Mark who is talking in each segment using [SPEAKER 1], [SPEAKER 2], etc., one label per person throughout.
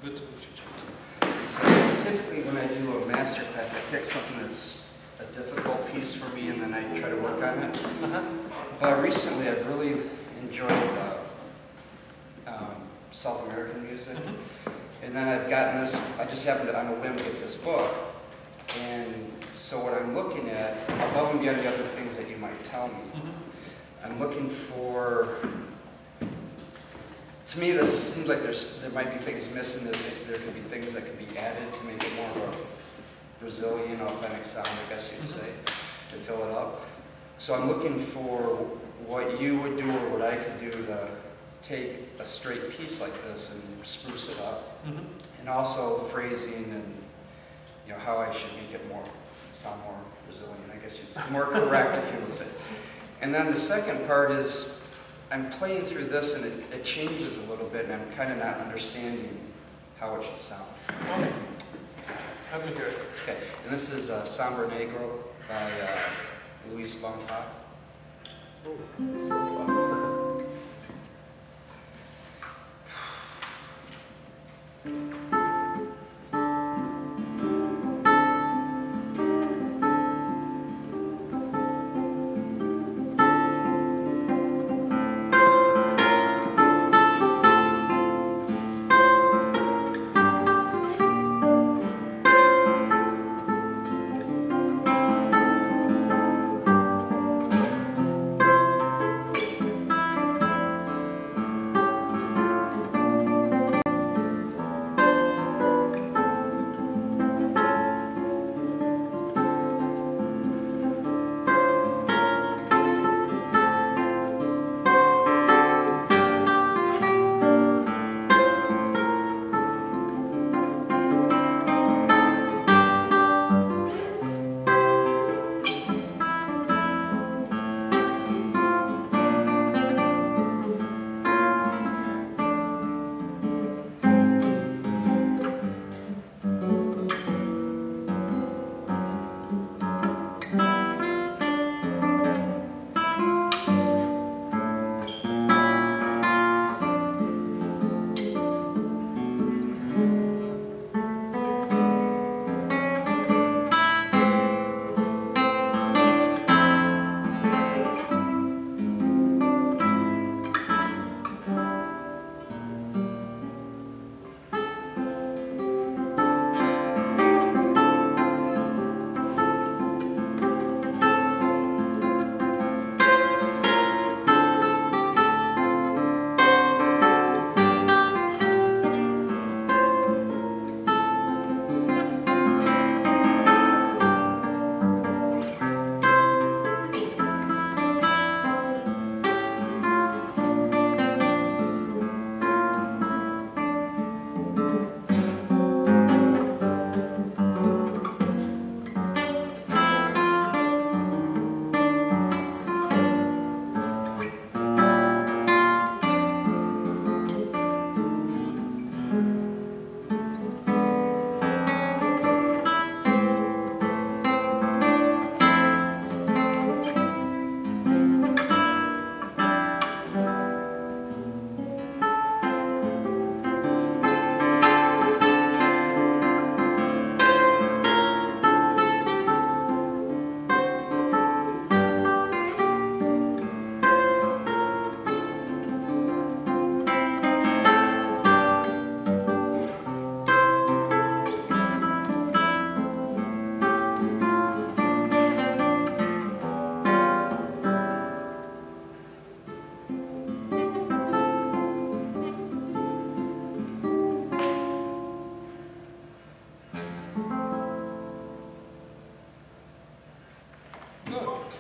[SPEAKER 1] Good to meet you,
[SPEAKER 2] Typically, when I do a master class, I pick something that's a difficult piece for me, and then I try to work on it. But recently, I've really enjoyed South American music, and then I've gotten this. I just happened to, on a whim, get this book, and so what I'm looking at, above and beyond the other things that you might tell me, I'm looking for. To me, this seems like there might be things missing. There could be things that could be added to make it more of a Brazilian, authentic sound, I guess you'd say, to fill it up. So I'm looking for what you would do or what I could do to take a straight piece like this and spruce it up, and also phrasing and how I should make it sound more Brazilian, I guess you'd say, more correct, if you will say. And then the second part is, I'm playing through this and it changes a little bit, and I'm kind of not understanding how it should sound.
[SPEAKER 1] Okay. Happy to hear it.
[SPEAKER 2] Okay, and this is Sambanegro by Bonfa.
[SPEAKER 1] Oh, so fun.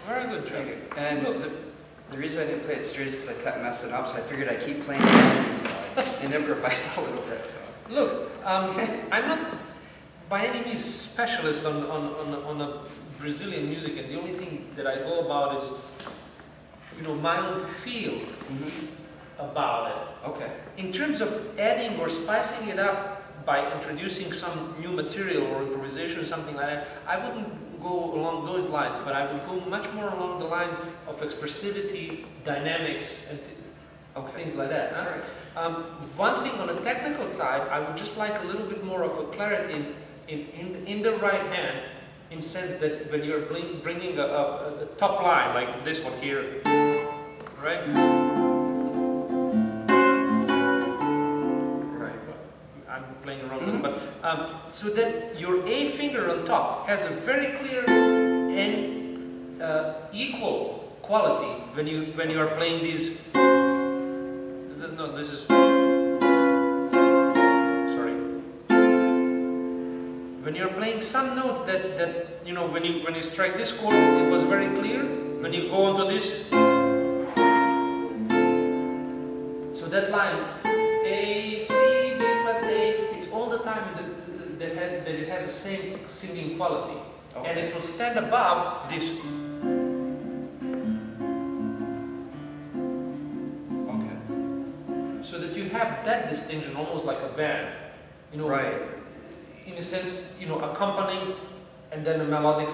[SPEAKER 1] Very good, Joe.
[SPEAKER 2] And the reason I didn't play it straight is because I kept messing up, so I figured I'd keep playing it and improvise a little bit. So.
[SPEAKER 1] Look, I'm not by any means specialist on a Brazilian music, and the only thing that I go about is, my own feel about it.
[SPEAKER 2] Okay.
[SPEAKER 1] In terms of adding or spicing it up by introducing some new material or improvisation or something like that, I wouldn't go along those lines, but I would go much more along the lines of expressivity, dynamics, and things like that. Huh?
[SPEAKER 2] Right.
[SPEAKER 1] One thing on the technical side, I would just like a little bit more of a clarity in the right hand, in the sense that when you're bringing a top line, like this one here, right?
[SPEAKER 2] Right.
[SPEAKER 1] I'm playing around with it, but so that your A finger on top has a very clear and equal quality when you are playing these. No, this is. Sorry. When you're playing some notes that you know, when you strike this chord, it was very clear. When you go onto this, so that line A, C, B flat, A, it's all the time that it has the same singing quality, and it will stand above this. So that you have that distinction, almost like a band, you know,
[SPEAKER 2] right.
[SPEAKER 1] In a sense, you know, accompanying, and then a melodic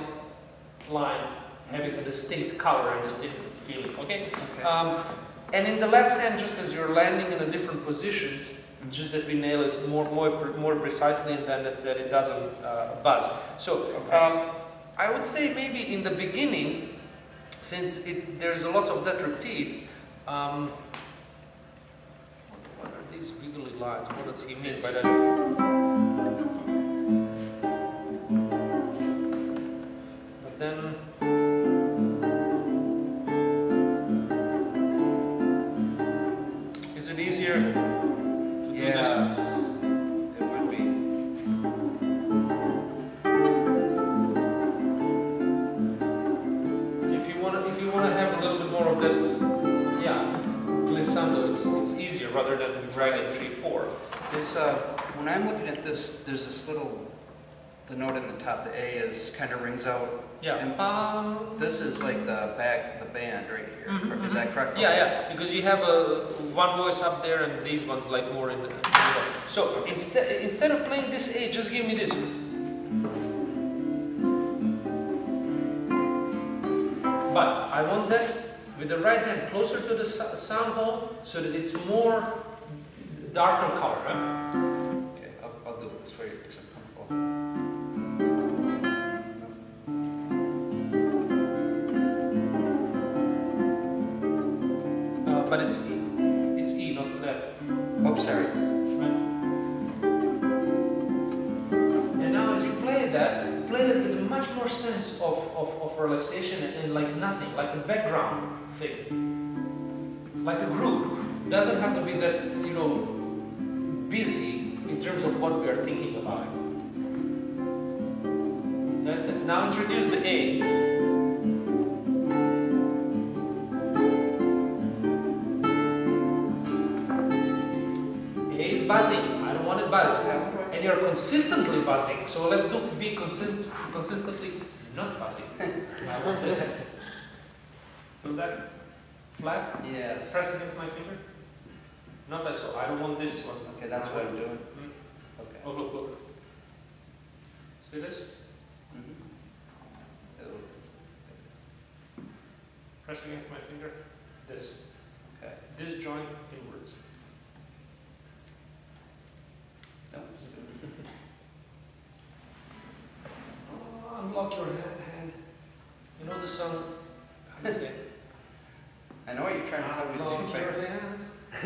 [SPEAKER 1] line having a distinct color and distinct feeling. Okay. And in the left hand, just as you're landing in a different positions, just that we nail it more precisely, and then that it doesn't buzz. So I would say maybe in the beginning, since there's a lot of that repeat. These wiggly lines, what does he mean by that? But then is it easier to do this?
[SPEAKER 2] It would be.
[SPEAKER 1] If you want to have a little bit more of that, yeah, glissando, it's easier rather than dragging 3/4.
[SPEAKER 2] There's when I'm looking at this, there's this little, the note in the top, the A is kind of rings out.
[SPEAKER 1] Yeah.
[SPEAKER 2] And this is like the band right here.
[SPEAKER 1] Mm-hmm,
[SPEAKER 2] Is that correct?
[SPEAKER 1] Yeah, yeah. Because you have one voice up there, and these ones like more in the middle. So instead of playing this A, just give me this. But I want that with the right hand closer to the sound hole, so that it's more darker color. Right?
[SPEAKER 2] Okay, I'll do it this way because I'm comfortable.
[SPEAKER 1] But it's E, not left.
[SPEAKER 2] Oh, sorry.
[SPEAKER 1] Right? And now as you play that with a much more sense of relaxation and like nothing, like a background thing. Like a group. It doesn't have to be that, you know, busy in terms of what we are thinking about. That's it. Now introduce the A. A is buzzing. I don't want it buzzing. And you're consistently buzzing. So let's be consistently not buzzing. I want this. Feel that? Flat?
[SPEAKER 2] Yes.
[SPEAKER 1] Press against my finger? Not like so. I don't want this one.
[SPEAKER 2] Okay, that's what I'm doing. Okay.
[SPEAKER 1] Oh, look. See this? Press against my finger. This.
[SPEAKER 2] Okay.
[SPEAKER 1] This joint inwards.
[SPEAKER 2] No.
[SPEAKER 1] Oh, unlock your hand. You know the song? How do you say it?
[SPEAKER 2] I know what you're trying to tell me to
[SPEAKER 1] Unlock
[SPEAKER 2] do.
[SPEAKER 1] your hand.
[SPEAKER 2] I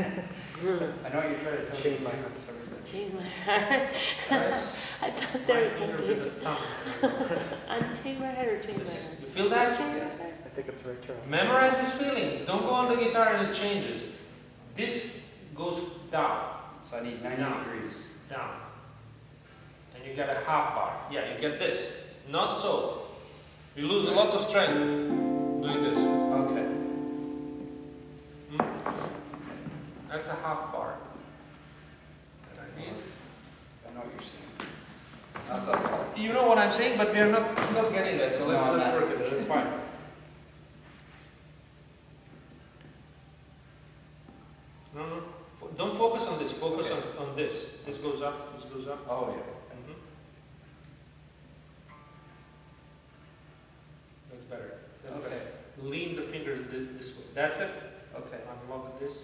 [SPEAKER 2] know what you're trying to tell me.
[SPEAKER 3] Change my heart. Change my heart.
[SPEAKER 1] Press
[SPEAKER 3] I thought
[SPEAKER 1] my
[SPEAKER 3] there was
[SPEAKER 1] finger
[SPEAKER 3] something.
[SPEAKER 1] with the thumb.
[SPEAKER 3] Unchain my head or change my
[SPEAKER 1] This.
[SPEAKER 3] head?
[SPEAKER 1] You feel that?
[SPEAKER 3] Change my
[SPEAKER 2] Yeah.
[SPEAKER 3] head?
[SPEAKER 4] I think it's right turn.
[SPEAKER 1] Memorize this feeling. Don't go on the guitar and it changes. This goes down,
[SPEAKER 2] So I need 90
[SPEAKER 1] No.
[SPEAKER 2] degrees.
[SPEAKER 1] down. And you get a half bar. Yeah, you get this. Not so. You lose lots of strength doing this.
[SPEAKER 2] Okay.
[SPEAKER 1] That's a half bar. That I need.
[SPEAKER 2] I know what you're saying. Not the
[SPEAKER 1] You know what I'm saying, but we are not getting that, so
[SPEAKER 2] No, I'm
[SPEAKER 1] let's
[SPEAKER 2] not.
[SPEAKER 1] work with it. It's fine. No. Don't focus on this. Focus
[SPEAKER 2] Okay.
[SPEAKER 1] on this. This goes up. This goes up.
[SPEAKER 2] Oh, yeah.
[SPEAKER 1] That's better. That's
[SPEAKER 2] Okay.
[SPEAKER 1] better. Lean the fingers this way. That's it.
[SPEAKER 2] Okay.
[SPEAKER 1] Unlock this.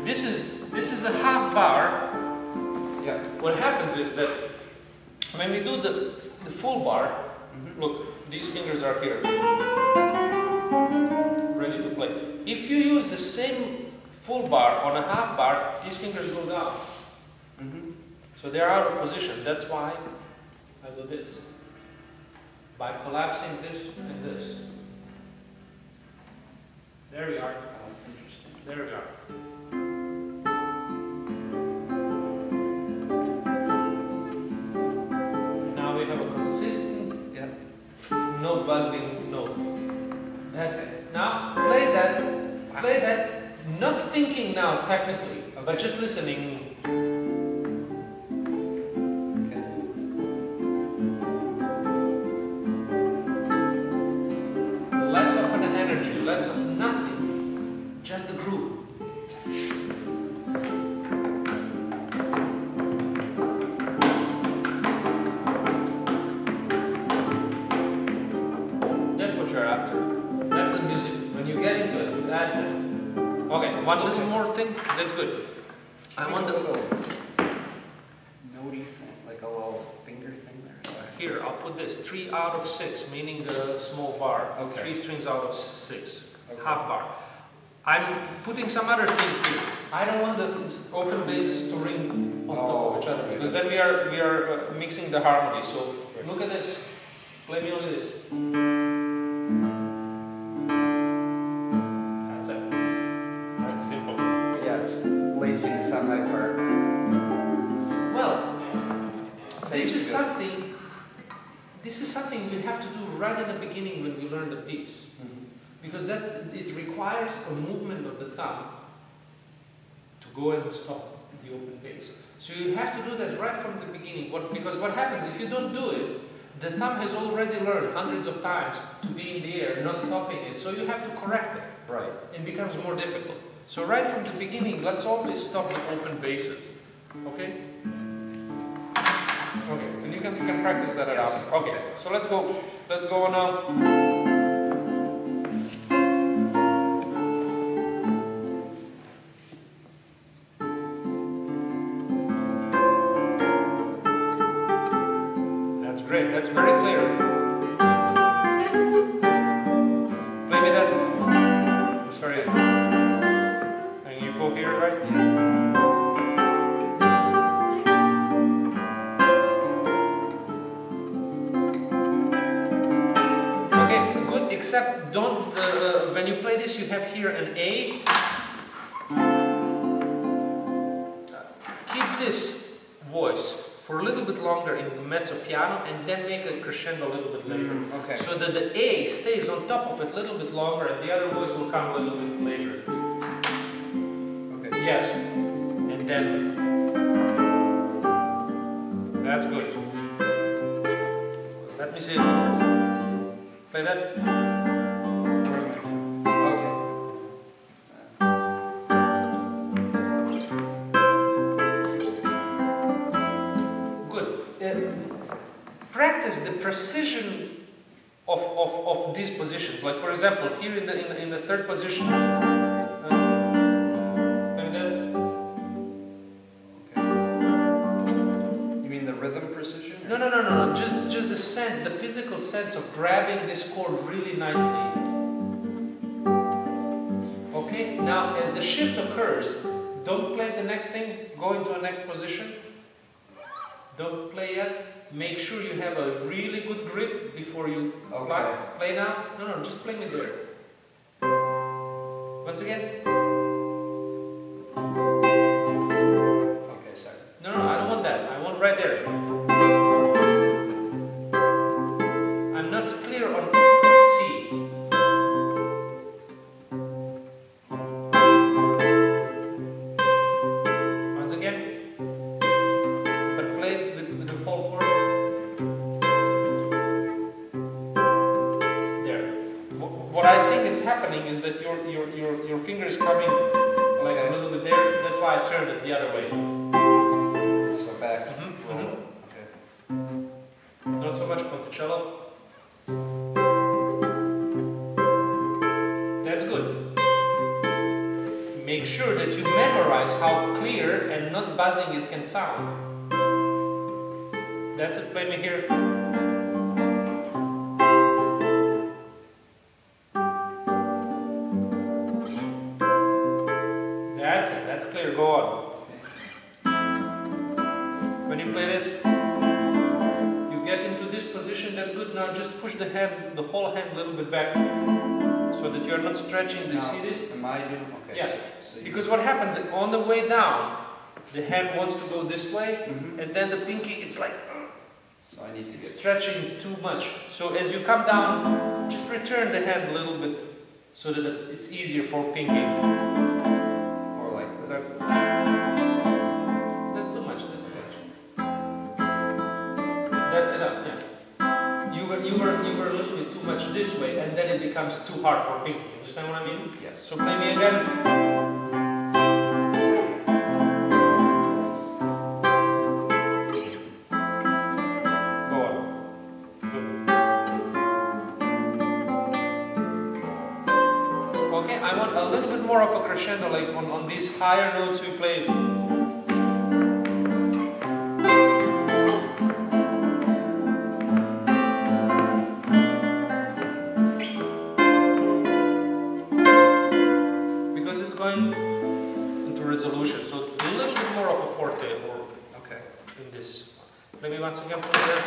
[SPEAKER 1] This is a half bar.
[SPEAKER 2] Yeah.
[SPEAKER 1] What happens is that when we do the full bar, look, these fingers are here, ready to play. If you use the same full bar on a half bar, these fingers go down. So they're out of position. That's why I do this. By collapsing this and this. There we are.
[SPEAKER 2] Oh, that's interesting.
[SPEAKER 1] There we are. Now we have a consistent, no buzzing note. That's it. Now play that, not thinking now technically, but just listening. Less of an energy, less of nothing, just the groove. That's what you're after. That's the music. When you get into it, that's it. Okay, one little more thing. That's good. I want the
[SPEAKER 2] little notey thing, like a little finger thing there.
[SPEAKER 1] Here, I'll put this 3 out of 6, meaning the small bar.
[SPEAKER 2] Okay.
[SPEAKER 1] 3 strings out of 6,
[SPEAKER 2] Okay.
[SPEAKER 1] half bar. I'm putting some other thing here. I don't want the open basses to ring on top of each other, because then we are mixing the harmony. So look at this. Play me only this. That's it. That's simple.
[SPEAKER 2] Yeah, it's laziness on my part.
[SPEAKER 1] Well,
[SPEAKER 2] Tastes
[SPEAKER 1] this is
[SPEAKER 2] good.
[SPEAKER 1] something we have to do right in the beginning when we learn the piece. Because it requires a movement of the thumb to go and stop the open bass. So you have to do that right from the beginning. Because what happens if you don't do it, the thumb has already learned hundreds of times to be in the air, not stopping it. So you have to correct it.
[SPEAKER 2] Right.
[SPEAKER 1] It becomes more difficult. So right from the beginning, let's always stop the open basses. Okay? Okay, and you can practice that
[SPEAKER 2] Yes.
[SPEAKER 1] out. Okay, so let's go on now. That's great, that's very clear. Play me that. Sorry. And you go here, right? Except don't, when you play this, you have here an A. Keep this voice for a little bit longer in mezzo piano and then make a crescendo a little bit later.
[SPEAKER 2] Okay.
[SPEAKER 1] So that the A stays on top of it a little bit longer and the other voice will come a little bit later.
[SPEAKER 2] Okay.
[SPEAKER 1] Yes. And then. That's good. Let me see. Play that. Practice the precision of these positions. Like for example, here in the third position. Maybe that's.
[SPEAKER 2] Okay. You mean the rhythm precision?
[SPEAKER 1] No. Just the sense, the physical sense of grabbing this chord really nicely. Okay. Now, as the shift occurs, don't play the next thing. Go into a next position. Don't play yet. Make sure you have a really good grip before you play now. No, just play me there. Once again.
[SPEAKER 2] Okay, sorry.
[SPEAKER 1] No, I don't want that. I want right there. I'm not clear on C. Once again. But play it with the whole chord. What I think is happening is that your finger is coming like a little bit there. That's why I turned it the other way.
[SPEAKER 2] So back. Okay.
[SPEAKER 1] Not so much Ponticello. That's good. Make sure that you memorize how clear and not buzzing it can sound. That's it, play me here. That's it, that's clear, go on. When you play this, you get into this position, that's good. Now just push the hand, the whole hand a little bit back so that you're not stretching. Do you see this?
[SPEAKER 2] Am I doing? Okay.
[SPEAKER 1] Yeah.
[SPEAKER 2] So
[SPEAKER 1] Because what happens on the way down, the hand wants to go this way, and then the pinky, it's like,
[SPEAKER 2] so I need to
[SPEAKER 1] it's
[SPEAKER 2] get
[SPEAKER 1] stretching too much. So as you come down, just return the hand a little bit so that it's easier for pinky.
[SPEAKER 2] more like this.
[SPEAKER 1] That's too much. That's too much. That's enough. Yeah. You were a little bit too much this way, and then it becomes too hard for pinky. Understand what I mean?
[SPEAKER 2] Yes.
[SPEAKER 1] So play me again. I want a little bit more of a crescendo, like on these higher notes we play. Because it's going into resolution, so a little bit more of a forte or
[SPEAKER 2] Okay.
[SPEAKER 1] in this. Maybe once again from there.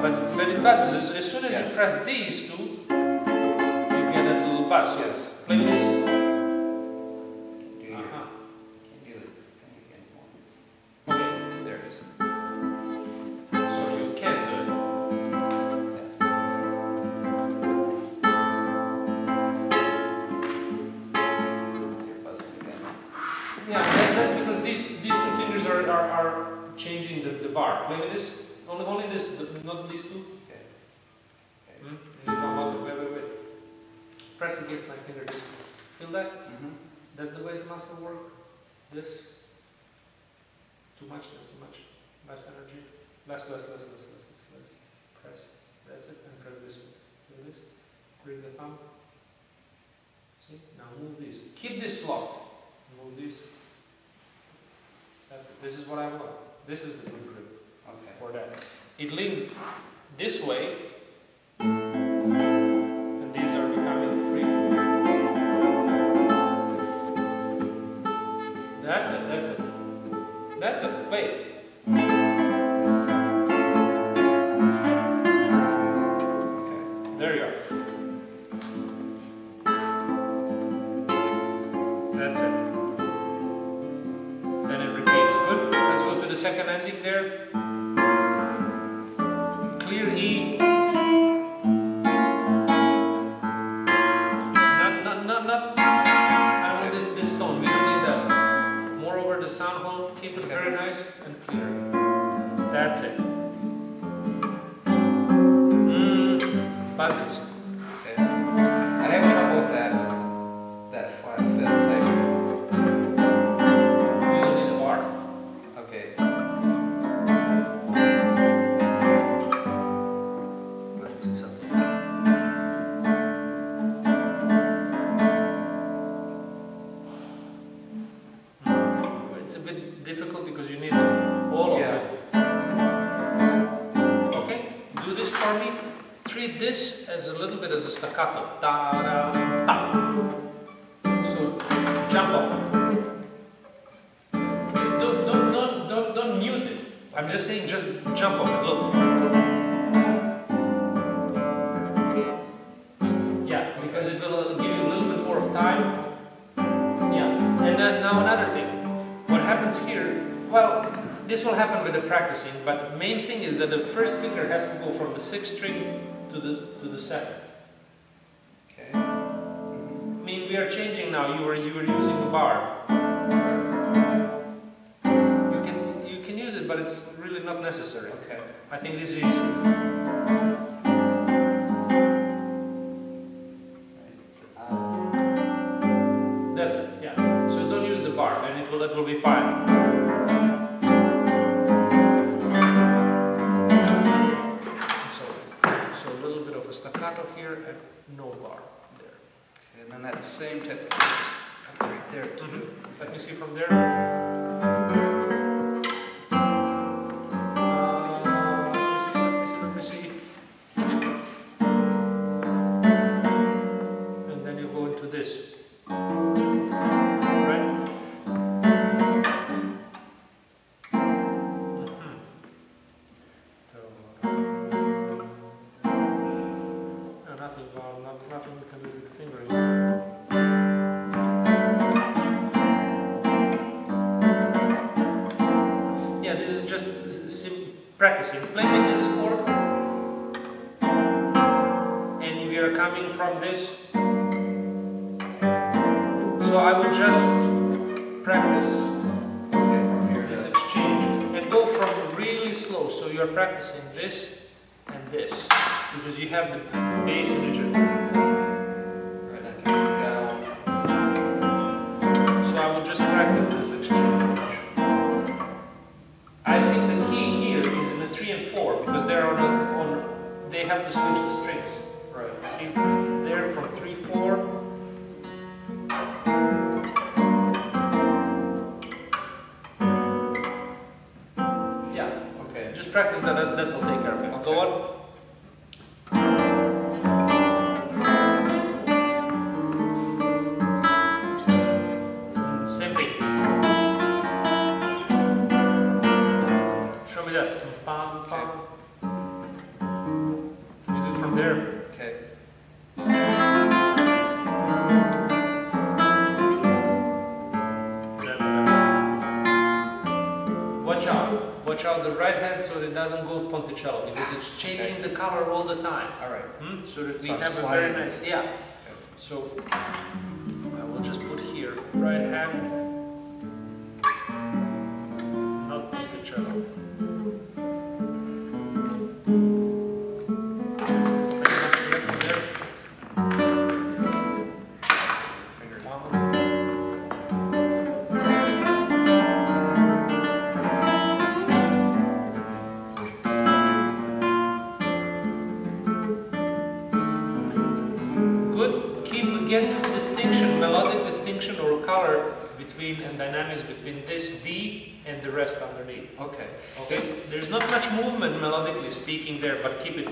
[SPEAKER 1] But it buzzes. As soon as you press these two, you get that little buzz.
[SPEAKER 2] Yes.
[SPEAKER 1] Play this.
[SPEAKER 2] Can do the thing again more.
[SPEAKER 1] Okay.
[SPEAKER 2] There it is.
[SPEAKER 1] So you can do it.
[SPEAKER 2] Yes. You're buzzing again.
[SPEAKER 1] Yeah, that's because these two fingers are changing the bar. Play with this. Only this, not these two.
[SPEAKER 2] Okay.
[SPEAKER 1] You come out. Wait. Press against my finger. This. Feel that? That's the way the muscle works. This. Too much. That's too much. Less energy. Less. Press. That's it. And press this one. Feel this. Bring the thumb. See? Now move this. Keep this locked. Move this. That's it. This is what I want. This is the good grip.
[SPEAKER 2] Okay.
[SPEAKER 1] For that. It leans this way, and these are becoming free. That's it. Wait.
[SPEAKER 2] Okay.
[SPEAKER 1] There you are. That's it. Then it repeats. Good. Let's go to the second ending there. Clear E. Not. I don't want this tone. We don't need that. More over the sound hole. Keep it very nice and clear. That's it. Buzzes.
[SPEAKER 2] Okay. I have trouble with that flat fifth type.
[SPEAKER 1] You don't need a bar.
[SPEAKER 2] Okay.
[SPEAKER 1] It's a bit difficult because you need all of it. Okay, do this for me. Treat this as a little bit as a staccato. Da da da. So jump off. Don't mute it. I'm just saying, just jump off it. Look. Yeah, because it will give you a little bit more of time. Yeah, and then now another thing. What happens here? Well, this will happen with the practicing, but the main thing is that the first finger has to go from the 6th string to the 2nd.
[SPEAKER 2] Okay.
[SPEAKER 1] I mean, we are changing now. You were using the bar. You can use it, but it's really not necessary.
[SPEAKER 2] Okay.
[SPEAKER 1] I think this is easier. That's it. Yeah. So don't use the bar, and that will be fine. So a little bit of a staccato here and no bar there.
[SPEAKER 2] Okay, and then that same technique comes right there too.
[SPEAKER 1] Let me see from there. Let me see. And then you go into this. Right? Nothing we can do with the fingering. Yeah, this is just practicing. Playing this chord, and we are coming from this. So I would just practice this exchange and go from really slow. So you are practicing this and this because you have the bass energy. I would just practice this exchange. I think the key here is in the 3 and 4 because they're they have to switch the strings.
[SPEAKER 2] Right.
[SPEAKER 1] See, they're from 3, 4. Yeah.
[SPEAKER 2] Okay.
[SPEAKER 1] Just practice that. That will take care of it.
[SPEAKER 2] Okay.
[SPEAKER 1] Go on. Watch out the right hand so that it doesn't go ponticello because it's changing the color all the time.
[SPEAKER 2] All right.
[SPEAKER 1] So that we
[SPEAKER 2] So
[SPEAKER 1] have a very nice, yeah. Okay. So I will just put here right hand, not ponticello. Get this distinction, melodic distinction or color between and dynamics between this D and the rest underneath.
[SPEAKER 2] Okay.
[SPEAKER 1] Okay. There's not much movement melodically speaking there, but keep it.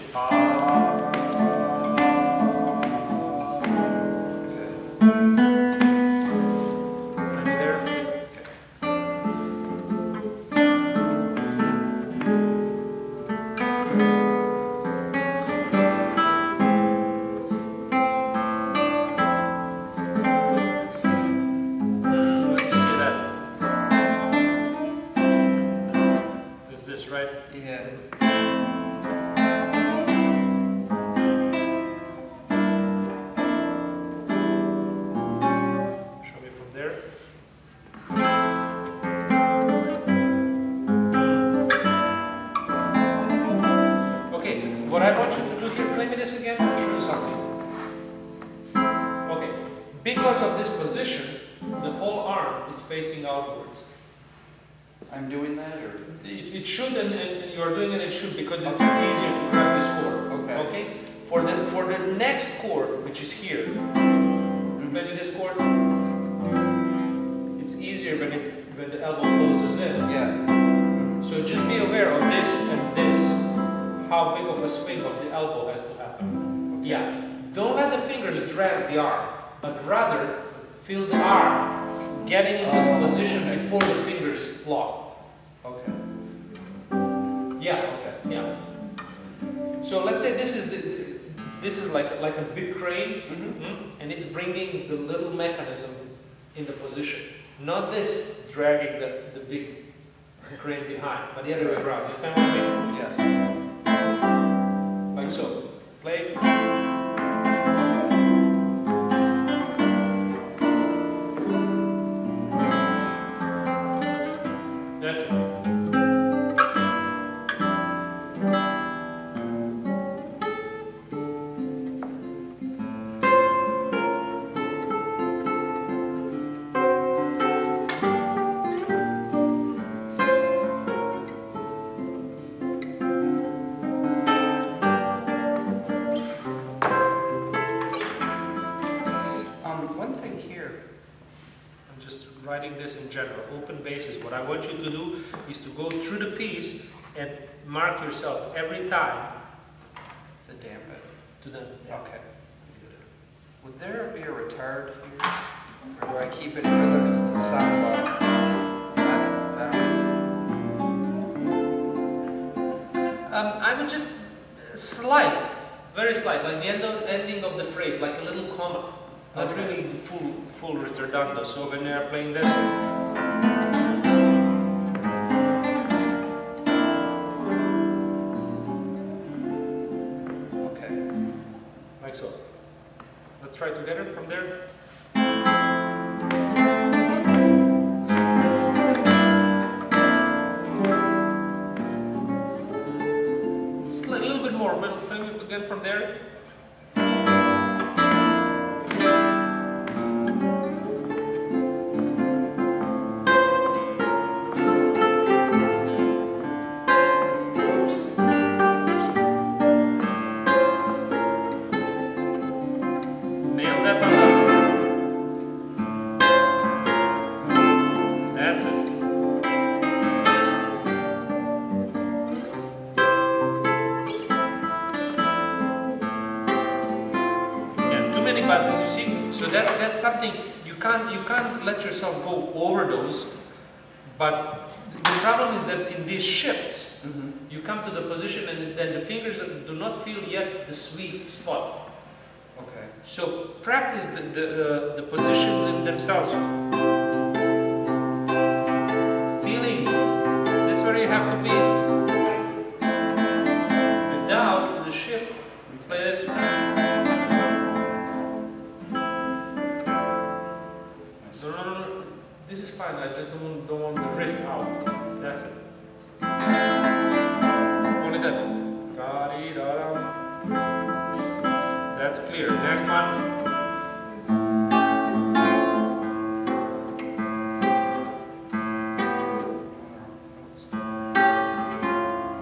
[SPEAKER 1] Because of this position, the whole arm is facing outwards.
[SPEAKER 2] I'm doing that, or?
[SPEAKER 1] It should, and you are doing it, it should, because it's easier to grab this chord.
[SPEAKER 2] Okay.
[SPEAKER 1] Okay? For the next chord, which is here, maybe this chord, it's easier when the elbow closes in.
[SPEAKER 2] Yeah.
[SPEAKER 1] So just be aware of this and this, how big of a swing of the elbow has to happen.
[SPEAKER 2] Okay.
[SPEAKER 1] Yeah. Don't let the fingers drag the arm, but rather feel the arm getting into the position before the fingers lock.
[SPEAKER 2] Okay.
[SPEAKER 1] Yeah. Okay. Yeah. So let's say this is like a big crane, and it's bringing the little mechanism in the position. Not this dragging the big crane behind, but the other way around. You understand what I mean?
[SPEAKER 2] Yes.
[SPEAKER 1] Like so. Play. That's it.
[SPEAKER 2] One thing here.
[SPEAKER 1] I'm just writing this in general. Open bases. What I want you to do is to go through the piece and mark yourself every time
[SPEAKER 2] To damp it.
[SPEAKER 1] to them.
[SPEAKER 2] Okay. Would there be a retard here? Or do I keep it in rhythm because it's a sound bar?
[SPEAKER 1] I would just slight, very slight, like the ending of the phrase, like a little comma. Not
[SPEAKER 2] Okay.
[SPEAKER 1] really full retardando. So when you're playing this,
[SPEAKER 2] Okay.
[SPEAKER 1] like so. Let's try together from there. It's a little bit more. We'll play it again from there.
[SPEAKER 2] Oops.
[SPEAKER 1] Nail that one up. That's it. Yeah, too many buzzes, you see. So that's something you can't let yourself go over those. But the problem is that in these shifts, you come to the position and then the fingers do not feel yet the sweet spot.
[SPEAKER 2] Okay.
[SPEAKER 1] So practice the positions in themselves. Feeling, that's where you have to be. Without the shift, we play this. No. This is fine, I just don't want the wrist out. That's it. Only that. Da-dee-da-da. That's clear. Next one.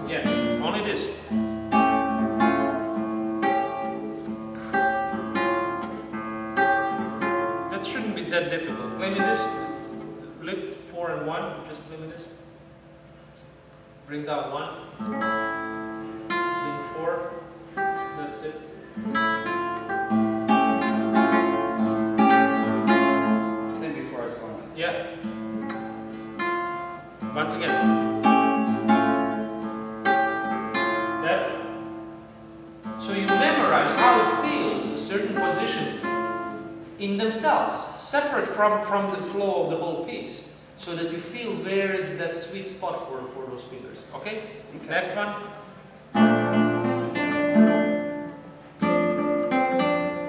[SPEAKER 1] Again, only this. That shouldn't be that difficult. Play me this. Lift 4 and 1. Just play me this. Bring down 1. Bring 4. That's it.
[SPEAKER 2] Then before I was going like
[SPEAKER 1] Yeah. Once again. That's it. So you memorize how it feels, certain positions in themselves, separate from the flow of the whole piece, so that you feel where it's that sweet spot for those fingers. Okay?
[SPEAKER 2] Okay.
[SPEAKER 1] Next one.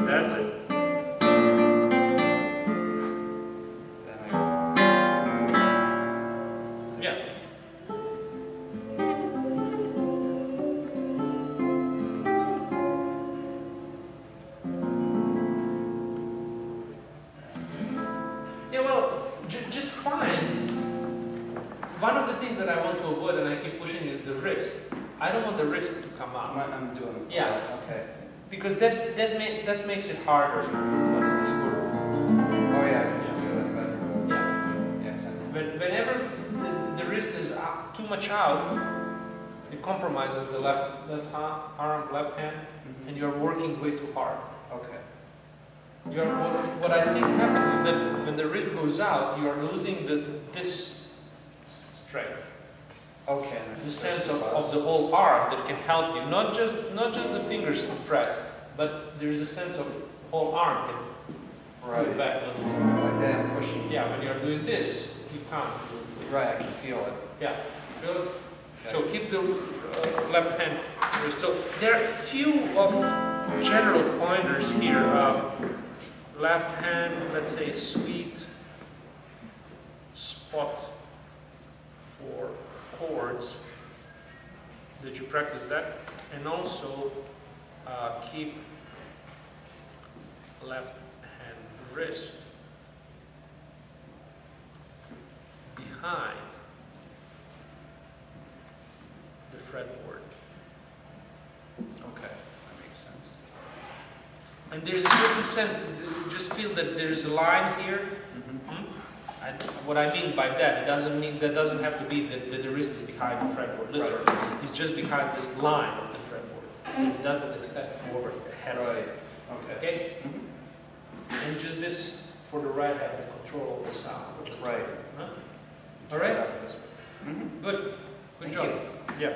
[SPEAKER 1] That's it.
[SPEAKER 2] then
[SPEAKER 1] Yeah. Yeah, well, just fine. One of the things that I want to avoid, and I keep pushing, is the wrist. I don't want the wrist to come out.
[SPEAKER 2] I'm doing
[SPEAKER 1] Yeah.
[SPEAKER 2] Okay.
[SPEAKER 1] Because that makes it harder. What is this word?
[SPEAKER 2] Oh yeah, I can feel that better.
[SPEAKER 1] Yeah.
[SPEAKER 2] Yeah, exactly.
[SPEAKER 1] Whenever the wrist is too much out, it compromises the left arm, left hand, and you're working way too hard.
[SPEAKER 2] Okay.
[SPEAKER 1] What I think happens is that when the wrist goes out, you are losing this strength,
[SPEAKER 2] Okay.
[SPEAKER 1] the sense of the whole arm that can help you. Not just the fingers to press, but there's a sense of whole arm can
[SPEAKER 2] Right.
[SPEAKER 1] back a little.
[SPEAKER 2] Like that, I'm pushing.
[SPEAKER 1] Yeah, when you're doing this, you can't.
[SPEAKER 2] Right, I can feel it.
[SPEAKER 1] Yeah, feel it?
[SPEAKER 2] Okay.
[SPEAKER 1] So keep the left hand. So there are a few of general pointers here. Left hand, let's say sweet spot for chords. Did you practice that? And also keep left hand wrist behind the fretboard.
[SPEAKER 2] Okay, that makes sense.
[SPEAKER 1] And there's a certain sense, you just feel that there's a line here. And what I mean by that, it doesn't mean that doesn't have to be that the wrist is behind the fretboard, literally.
[SPEAKER 2] Right.
[SPEAKER 1] It's just behind this line of the fretboard. It doesn't extend forward ahead of
[SPEAKER 2] Right,
[SPEAKER 1] it.
[SPEAKER 2] okay.
[SPEAKER 1] Okay?
[SPEAKER 2] Mhm.
[SPEAKER 1] And just this for the right hand, the control of the sound. Of the
[SPEAKER 2] Right.
[SPEAKER 1] Huh? All right?
[SPEAKER 2] Mhm.
[SPEAKER 1] Good. Good
[SPEAKER 2] Thank
[SPEAKER 1] job.
[SPEAKER 2] you.
[SPEAKER 1] Yeah.